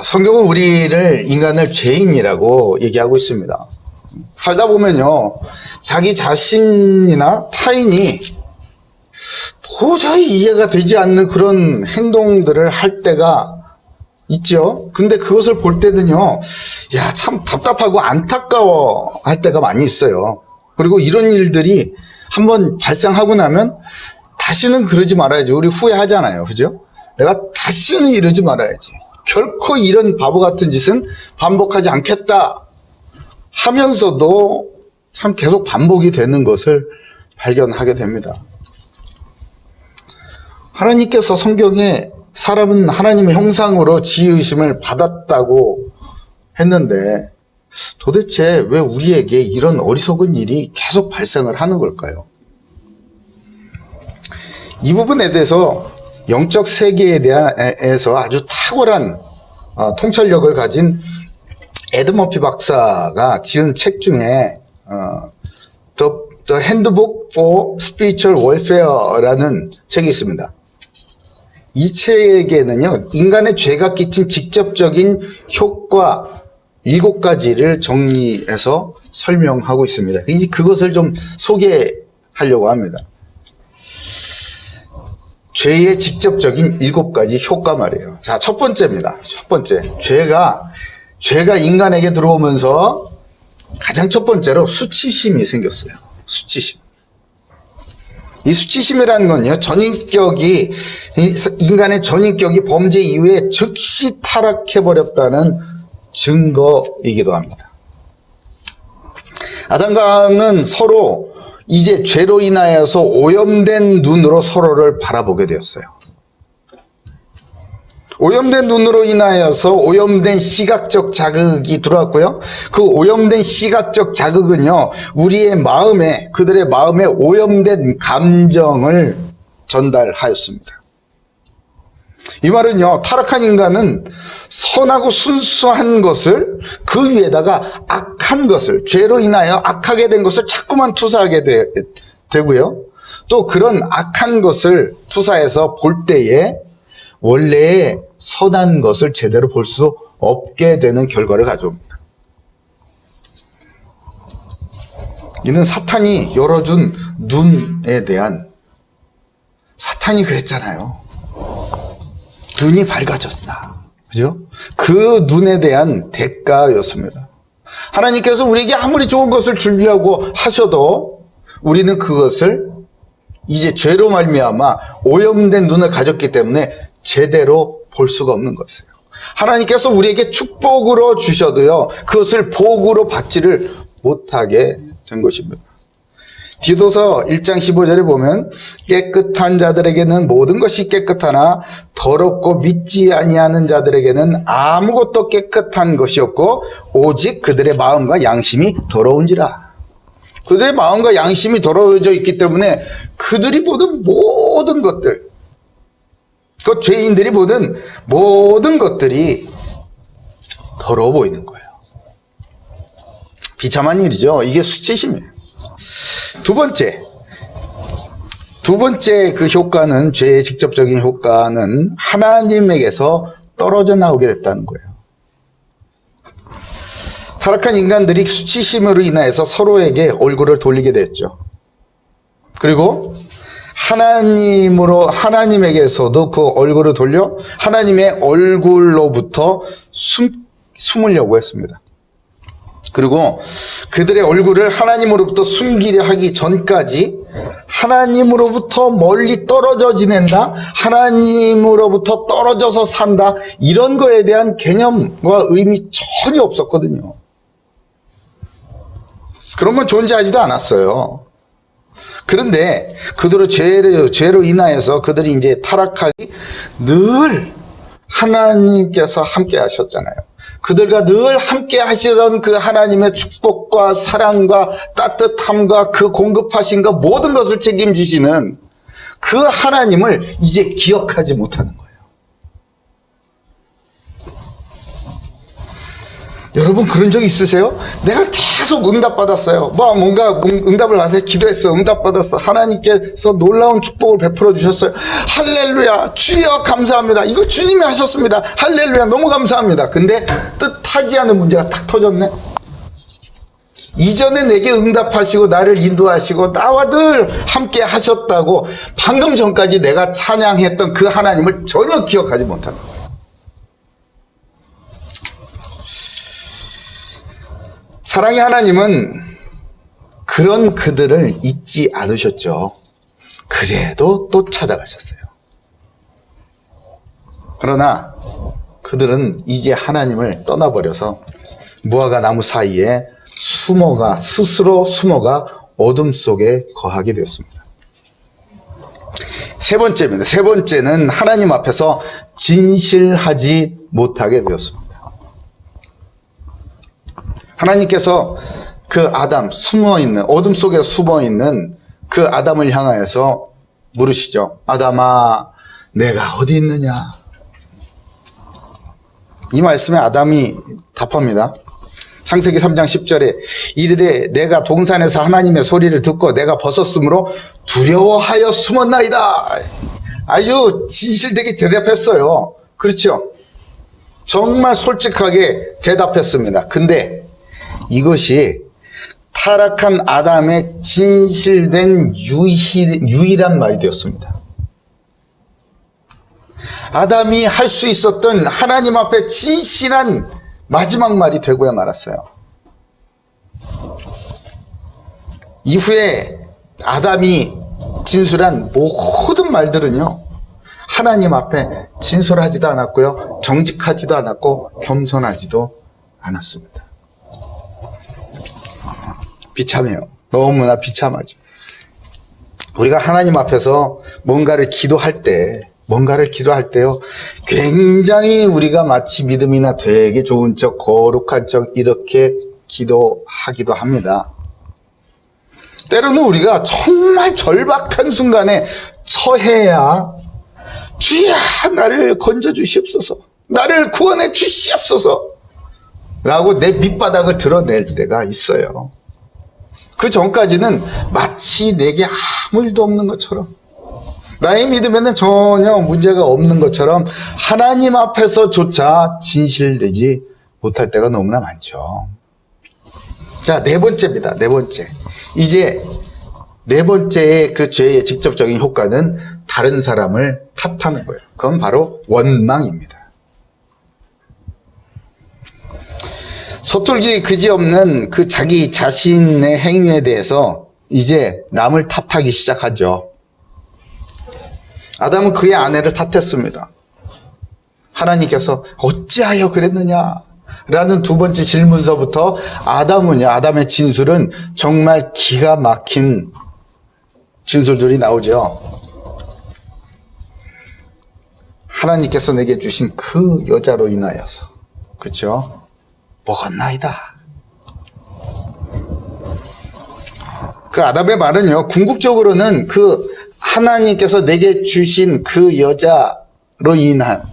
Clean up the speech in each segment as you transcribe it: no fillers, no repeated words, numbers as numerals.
성경은 인간을 죄인이라고 얘기하고 있습니다. 살다 보면요, 자기 자신이나 타인이 도저히 이해가 되지 않는 그런 행동들을 할 때가 있죠. 근데 그것을 볼 때는요, 참 답답하고 안타까워 할 때가 많이 있어요. 그리고 이런 일들이 한번 발생하고 나면 다시는 그러지 말아야지. 우리 후회하잖아요. 그죠? 내가 다시는 이러지 말아야지. 결코 이런 바보 같은 짓은 반복하지 않겠다 하면서도 참 계속 반복이 되는 것을 발견하게 됩니다. 하나님께서 성경에 사람은 하나님의 형상으로 지으심을 받았다고 했는데 도대체 왜 우리에게 이런 어리석은 일이 계속 발생을 하는 걸까요? 이 부분에 대해서 영적 세계에 대해서 아주 탁월한 통찰력을 가진 에드 머피 박사가 지은 책 중에 The Handbook for Spiritual Warfare라는 책이 있습니다. 이 책에는요, 인간의 죄가 끼친 직접적인 효과 7가지를 정리해서 설명하고 있습니다. 그것을 좀 소개하려고 합니다. 죄의 직접적인 7가지 효과 말이에요. 자, 첫 번째입니다. 첫 번째. 죄가 인간에게 들어오면서 가장 첫 번째로 수치심이 생겼어요. 수치심. 이 수치심이라는 건요, 인간의 전인격이 범죄 이후에 즉시 타락해버렸다는 증거이기도 합니다. 아담과는 서로 이제 죄로 인하여서 오염된 눈으로 서로를 바라보게 되었어요. 오염된 눈으로 인하여서 오염된 시각적 자극이 들어왔고요. 그 오염된 시각적 자극은요, 그들의 마음에 오염된 감정을 전달하였습니다. 이 말은요, 타락한 인간은 선하고 순수한 것을 그 위에다가 악한 것을, 죄로 인하여 악하게 된 것을 자꾸만 투사하게 되고요. 또 그런 악한 것을 투사해서 볼 때에 원래의 선한 것을 제대로 볼 수 없게 되는 결과를 가져옵니다. 이는 사탄이 열어준 눈에 대한, 사탄이 그랬잖아요. 눈이 밝아졌다. 그죠? 그 눈에 대한 대가였습니다. 하나님께서 우리에게 아무리 좋은 것을 주려고 하셔도 우리는 그것을 이제 죄로 말미암아 오염된 눈을 가졌기 때문에 제대로 볼 수가 없는 것이에요. 하나님께서 우리에게 축복으로 주셔도요, 그것을 복으로 받지를 못하게 된 것입니다. 디도서 1장 15절에 보면 깨끗한 자들에게는 모든 것이 깨끗하나 더럽고 믿지 아니하는 자들에게는 아무것도 깨끗한 것이 없고 오직 그들의 마음과 양심이 더러운지라. 그들의 마음과 양심이 더러워져 있기 때문에 그들이 보는 모든 것들, 그 죄인들이 보는 모든 것들이 더러워 보이는 거예요. 비참한 일이죠. 이게 수치심이에요. 두 번째 그 효과는, 죄의 직접적인 효과는 하나님에게서 떨어져 나오게 됐다는 거예요. 타락한 인간들이 수치심으로 인해서 서로에게 얼굴을 돌리게 됐죠. 그리고 하나님에게서도 그 얼굴을 돌려 하나님의 얼굴로부터 숨으려고 했습니다. 그리고 그들의 얼굴을 하나님으로부터 숨기려 하기 전까지 하나님으로부터 멀리 떨어져 지낸다, 하나님으로부터 떨어져서 산다, 이런 거에 대한 개념과 의미 전혀 없었거든요. 그런 건 존재하지도 않았어요. 그런데 그들의 죄로 인하여서 그들이 이제 타락하기, 늘 하나님께서 함께 하셨잖아요. 그들과 늘 함께 하시던 그 하나님의 축복과 사랑과 따뜻함과 그 공급하신 것, 모든 것을 책임지시는 그 하나님을 이제 기억하지 못하는 거예요. 여러분, 그런 적 있으세요? 내가 계속 계속 응답받았어요. 뭔가 응답을 하세요. 기도했어. 응답받았어. 하나님께서 놀라운 축복을 베풀어 주셨어요. 할렐루야. 주여 감사합니다. 이거 주님이 하셨습니다. 할렐루야. 너무 감사합니다. 근데 뜻하지 않은 문제가 탁 터졌네. 이전에 내게 응답하시고 나를 인도하시고 나와 늘 함께 하셨다고 방금 전까지 내가 찬양했던 그 하나님을 전혀 기억하지 못하는 거예요. 사랑의 하나님은 그런 그들을 잊지 않으셨죠. 그래도 또 찾아가셨어요. 그러나 그들은 이제 하나님을 떠나버려서 무화과 나무 사이에 스스로 숨어가 어둠 속에 거하게 되었습니다. 세 번째입니다. 세 번째는 하나님 앞에서 진실하지 못하게 되었습니다. 하나님께서 그 아담, 어둠 속에 숨어있는 그 아담을 향하여서 물으시죠. 아담아, 내가 어디 있느냐? 이 말씀에 아담이 답합니다. 창세기 3장 10절에 이르되 내가 동산에서 하나님의 소리를 듣고 내가 벗었으므로 두려워하여 숨었나이다. 아주 진실되게 대답했어요. 그렇죠? 정말 솔직하게 대답했습니다. 근데 이것이 타락한 아담의 진실된 유일한 말이 되었습니다. 아담이 할 수 있었던 하나님 앞에 진실한 마지막 말이 되고야 말았어요. 이후에 아담이 진술한 모든 말들은요, 하나님 앞에 진솔하지도 않았고요, 정직하지도 않았고 겸손하지도 않았습니다. 비참해요. 너무나 비참하죠. 우리가 하나님 앞에서 뭔가를 기도할 때요, 굉장히 우리가 마치 믿음이나 되게 좋은 척, 거룩한 척 이렇게 기도하기도 합니다. 때로는 우리가 정말 절박한 순간에 처해야 주야 나를 건져주시옵소서, 나를 구원해 주시옵소서 라고 내 밑바닥을 드러낼 때가 있어요. 그 전까지는 마치 내게 아무 일도 없는 것처럼, 나의 믿음에는 전혀 문제가 없는 것처럼 하나님 앞에서조차 진실되지 못할 때가 너무나 많죠. 자, 네 번째입니다. 네 번째. 이제 네 번째의 그 죄의 직접적인 효과는 다른 사람을 탓하는 거예요. 그건 바로 원망입니다. 서툴기 그지없는 그 자기 자신의 행위에 대해서 이제 남을 탓하기 시작하죠. 아담은 그의 아내를 탓했습니다. 하나님께서 어찌하여 그랬느냐? 라는 두 번째 질문서부터 아담의 진술은 정말 기가 막힌 진술들이 나오죠. 하나님께서 내게 주신 그 여자로 인하여서, 그렇죠? 먹었나이다. 그 아담의 말은요, 궁극적으로는 그 하나님께서 내게 주신 그 여자로 인한,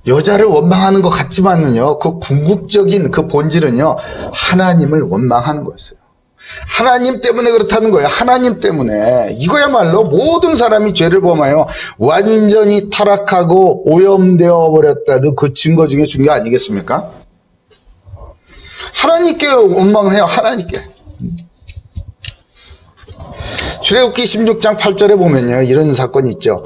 여자를 원망하는 것 같지만은요, 그 궁극적인 그 본질은요, 하나님을 원망하는 거였어요. 하나님 때문에 그렇다는 거예요. 하나님 때문에. 이거야말로 모든 사람이 죄를 범하여 완전히 타락하고 오염되어 버렸다는 그 증거 중에 중요 아니겠습니까? 하나님께 원망해요. 하나님께. 출애굽기 16장 8절에 보면요, 이런 사건이 있죠.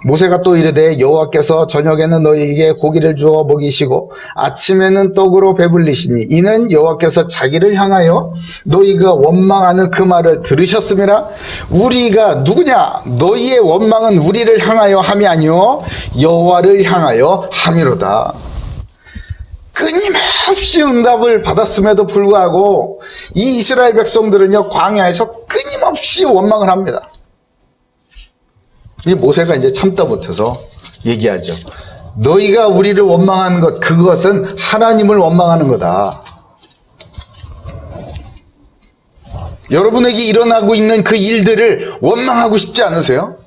모세가 또 이르되 여호와께서 저녁에는 너희에게 고기를 주어 먹이시고 아침에는 떡으로 배불리시니 이는 여호와께서 자기를 향하여 너희가 원망하는 그 말을 들으셨음이라. 우리가 누구냐? 너희의 원망은 우리를 향하여 함이 아니요 여호와를 향하여 함이로다. 끊임없이 응답을 받았음에도 불구하고 이 이스라엘 백성들은요, 광야에서 끊임없이 원망을 합니다. 이 모세가 이제 참다 못해서 얘기하죠. 너희가 우리를 원망하는 것, 그것은 하나님을 원망하는 거다. 여러분에게 일어나고 있는 그 일들을 원망하고 싶지 않으세요?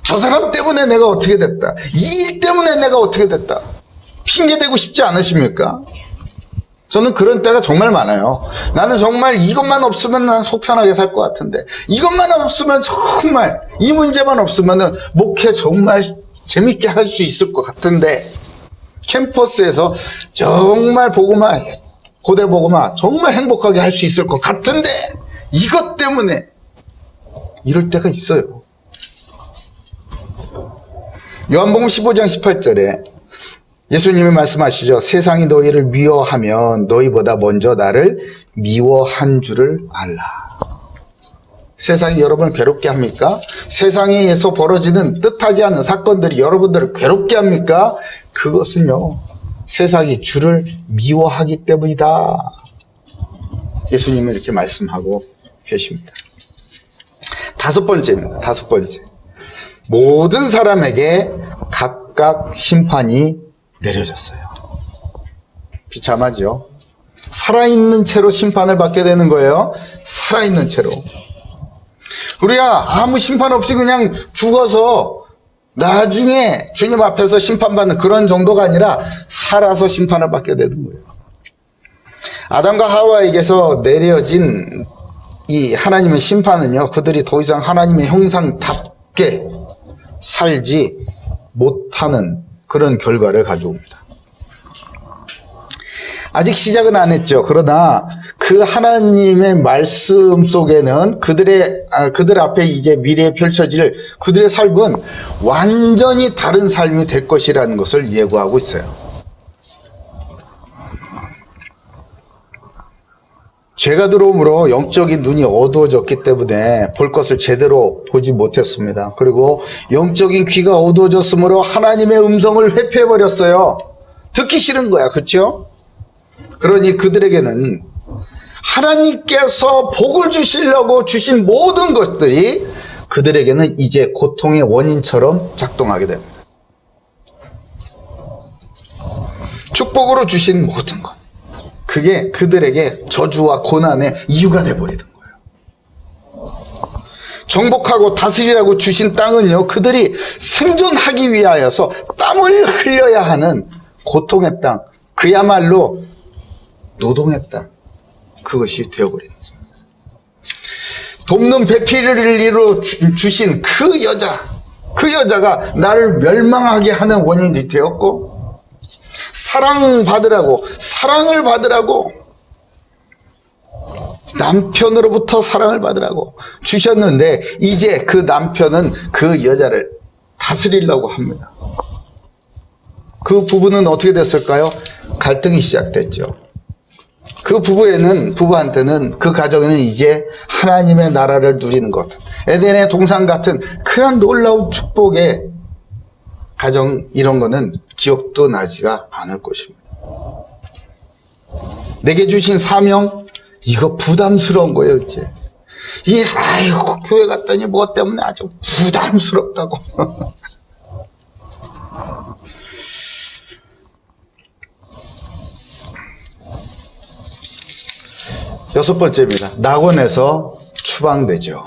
저 사람 때문에 내가 어떻게 됐다, 이 일 때문에 내가 어떻게 됐다, 핑계대고 싶지 않으십니까? 저는 그런 때가 정말 많아요. 나는 정말 이것만 없으면 난 속 편하게 살 것 같은데, 이것만 없으면 정말, 이 문제만 없으면은 목회 정말 재밌게 할 수 있을 것 같은데, 캠퍼스에서 정말 보고만, 고대 보고만 정말 행복하게 할 수 있을 것 같은데, 이것 때문에 이럴 때가 있어요. 요한복음 15장 18절에 예수님이 말씀하시죠. 세상이 너희를 미워하면 너희보다 먼저 나를 미워한 줄을 알라. 세상이 여러분 괴롭게 합니까? 세상에서 벌어지는 뜻하지 않은 사건들이 여러분들을 괴롭게 합니까? 그것은요, 세상이 주를 미워하기 때문이다. 예수님은 이렇게 말씀하고 계십니다. 다섯 번째입니다. 다섯 번째. 모든 사람에게 각각 심판이 내려졌어요. 비참하죠. 살아있는 채로 심판을 받게 되는 거예요. 살아있는 채로. 우리가 아무 심판 없이 그냥 죽어서 나중에 주님 앞에서 심판받는 그런 정도가 아니라 살아서 심판을 받게 되는 거예요. 아담과 하와에게서 내려진 이 하나님의 심판은요, 그들이 더 이상 하나님의 형상답게 살지 못하는 그런 결과를 가져옵니다. 아직 시작은 안 했죠. 그러나 그 하나님의 말씀 속에는 그들 앞에 이제 미래에 펼쳐질 그들의 삶은 완전히 다른 삶이 될 것이라는 것을 예고하고 있어요. 죄가 들어옴으로 영적인 눈이 어두워졌기 때문에 볼 것을 제대로 보지 못했습니다. 그리고 영적인 귀가 어두워졌으므로 하나님의 음성을 회피해버렸어요. 듣기 싫은 거야. 그렇죠? 그러니 그들에게는 하나님께서 복을 주시려고 주신 모든 것들이 그들에게는 이제 고통의 원인처럼 작동하게 됩니다. 축복으로 주신 모든 것, 그게 그들에게 저주와 고난의 이유가 돼버리는 거예요. 정복하고 다스리라고 주신 땅은요, 그들이 생존하기 위하여서 땀을 흘려야 하는 고통의 땅, 그야말로 노동의 땅, 그것이 되어버리는 거예요. 돕는 배필이로 주신 그 여자가 나를 멸망하게 하는 원인이 되었고, 사랑을 받으라고 남편으로부터 사랑을 받으라고 주셨는데, 이제 그 남편은 그 여자를 다스리려고 합니다. 그 부부는 어떻게 됐을까요? 갈등이 시작됐죠. 그 부부한테는, 그 가정에는 이제 하나님의 나라를 누리는 것, 에덴의 동산 같은 그런 놀라운 축복의 가정, 이런 거는 기억도 나지가 않을 것입니다. 내게 주신 사명, 이거 부담스러운 거예요, 이제. 교회 갔더니 뭐 때문에 아주 부담스럽다고. 여섯 번째입니다. 낙원에서 추방되죠.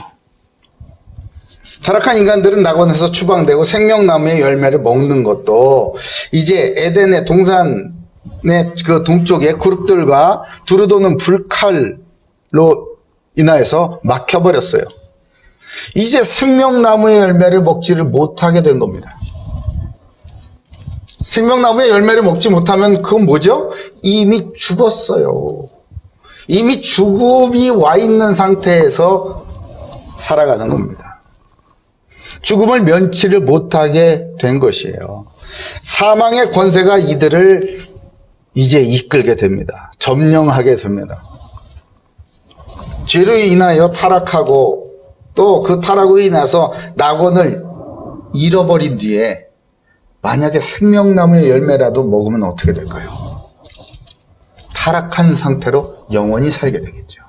타락한 인간들은 낙원에서 추방되고 생명나무의 열매를 먹는 것도 이제 에덴의 동산의 그 동쪽의 그룹들과 두루도는 불칼로 인하여서 막혀버렸어요. 이제 생명나무의 열매를 먹지를 못하게 된 겁니다. 생명나무의 열매를 먹지 못하면 그건 뭐죠? 이미 죽었어요. 이미 죽음이 와 있는 상태에서 살아가는 겁니다. 죽음을 면치를 못하게 된 것이에요. 사망의 권세가 이들을 이제 이끌게 됩니다. 점령하게 됩니다. 죄로 인하여 타락하고 또 그 타락으로 인해서 낙원을 잃어버린 뒤에 만약에 생명나무의 열매라도 먹으면 어떻게 될까요? 타락한 상태로 영원히 살게 되겠죠.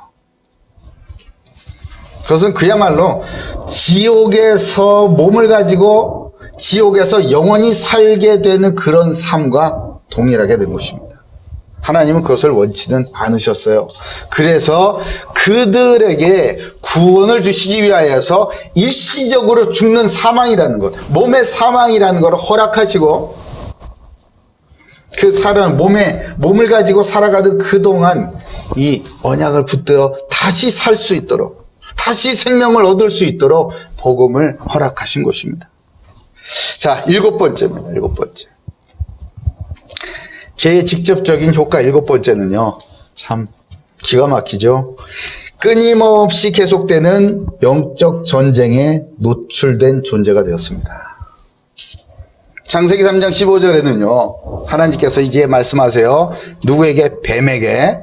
그것은 그야말로 지옥에서 몸을 가지고 지옥에서 영원히 살게 되는 그런 삶과 동일하게 된 것입니다. 하나님은 그것을 원치는 않으셨어요. 그래서 그들에게 구원을 주시기 위하여서 일시적으로 죽는 사망이라는 것, 몸의 사망이라는 것을 허락하시고 그 몸을 가지고 살아가던 그동안 이 언약을 붙들어 다시 살 수 있도록, 다시 생명을 얻을 수 있도록 복음을 허락하신 것입니다. 자, 7번째입니다. 7번째. 죄의 직접적인 효과 7번째는요, 참 기가 막히죠. 끊임없이 계속되는 영적 전쟁에 노출된 존재가 되었습니다. 창세기 3장 15절에는요, 하나님께서 이제 말씀하세요. 누구에게? 뱀에게.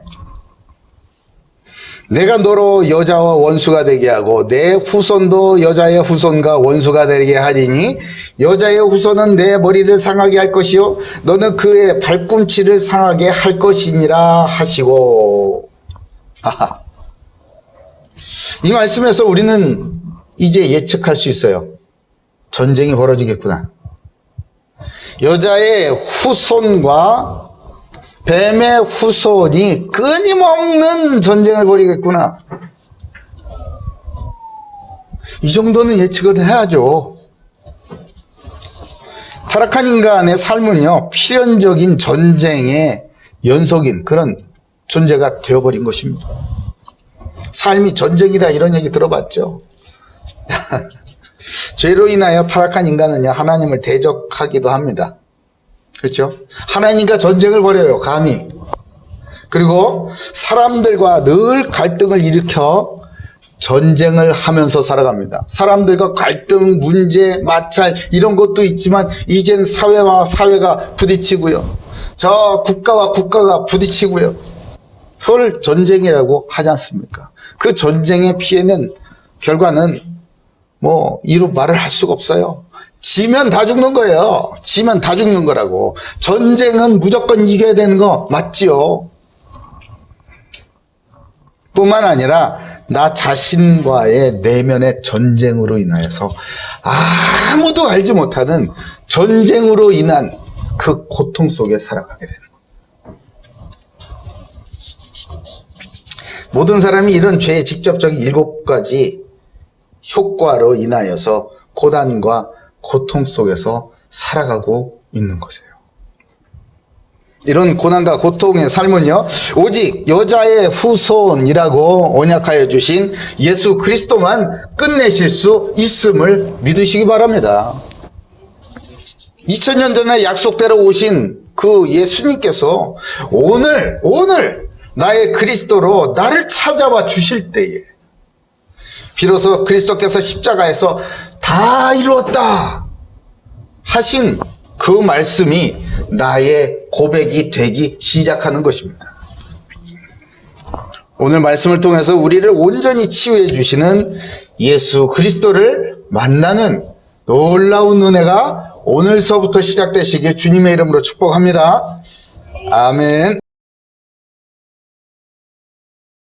내가 너로 여자와 원수가 되게 하고 내 후손도 여자의 후손과 원수가 되게 하리니 여자의 후손은 내 머리를 상하게 할 것이요 너는 그의 발꿈치를 상하게 할 것이니라 하시고. 아하. 이 말씀에서 우리는 이제 예측할 수 있어요. 전쟁이 벌어지겠구나. 여자의 후손과 뱀의 후손이 끊임없는 전쟁을 벌이겠구나. 이 정도는 예측을 해야죠. 타락한 인간의 삶은요, 필연적인 전쟁의 연속인 그런 존재가 되어버린 것입니다. 삶이 전쟁이다 이런 얘기 들어봤죠? 죄로 인하여 타락한 인간은요, 하나님을 대적하기도 합니다. 그렇죠? 하나님과 전쟁을 벌여요, 감히. 그리고 사람들과 늘 갈등을 일으켜 전쟁을 하면서 살아갑니다. 사람들과 갈등, 문제, 마찰 이런 것도 있지만 이제는 사회와 사회가 부딪히고요. 저 국가와 국가가 부딪히고요. 그걸 전쟁이라고 하지 않습니까? 그 전쟁의 피해는 결과는 이루 말을 할 수가 없어요. 지면 다 죽는 거예요. 지면 다 죽는 거라고. 전쟁은 무조건 이겨야 되는 거 맞지요. 뿐만 아니라 나 자신과의 내면의 전쟁으로 인하여서 아무도 알지 못하는 전쟁으로 인한 그 고통 속에 살아가게 되는 거예요. 모든 사람이 이런 죄의 직접적인 7가지 효과로 인하여서 고난과 고통 속에서 살아가고 있는 것이에요. 이런 고난과 고통의 삶은요, 오직 여자의 후손이라고 언약하여 주신 예수 그리스도만 끝내실 수 있음을 믿으시기 바랍니다. 2000년 전에 약속대로 오신 그 예수님께서 오늘 나의 그리스도로 나를 찾아와 주실 때에 비로소 그리스도께서 십자가에서 다 이루었다 하신 그 말씀이 나의 고백이 되기 시작하는 것입니다. 오늘 말씀을 통해서 우리를 온전히 치유해 주시는 예수 그리스도를 만나는 놀라운 은혜가 오늘서부터 시작되시길 주님의 이름으로 축복합니다. 아멘.